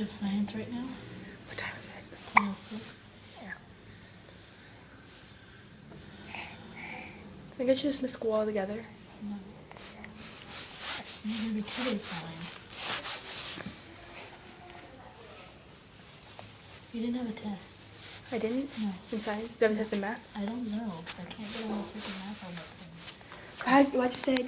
of science right now? What time is it? 10:06. Yeah. I think I should just miss school altogether. No. Maybe 2 days fine. You didn't have a test. I didn't? No. In science? Do you have a test in math? I don't know, because I can't get on the freaking math homework thing. Why'd you say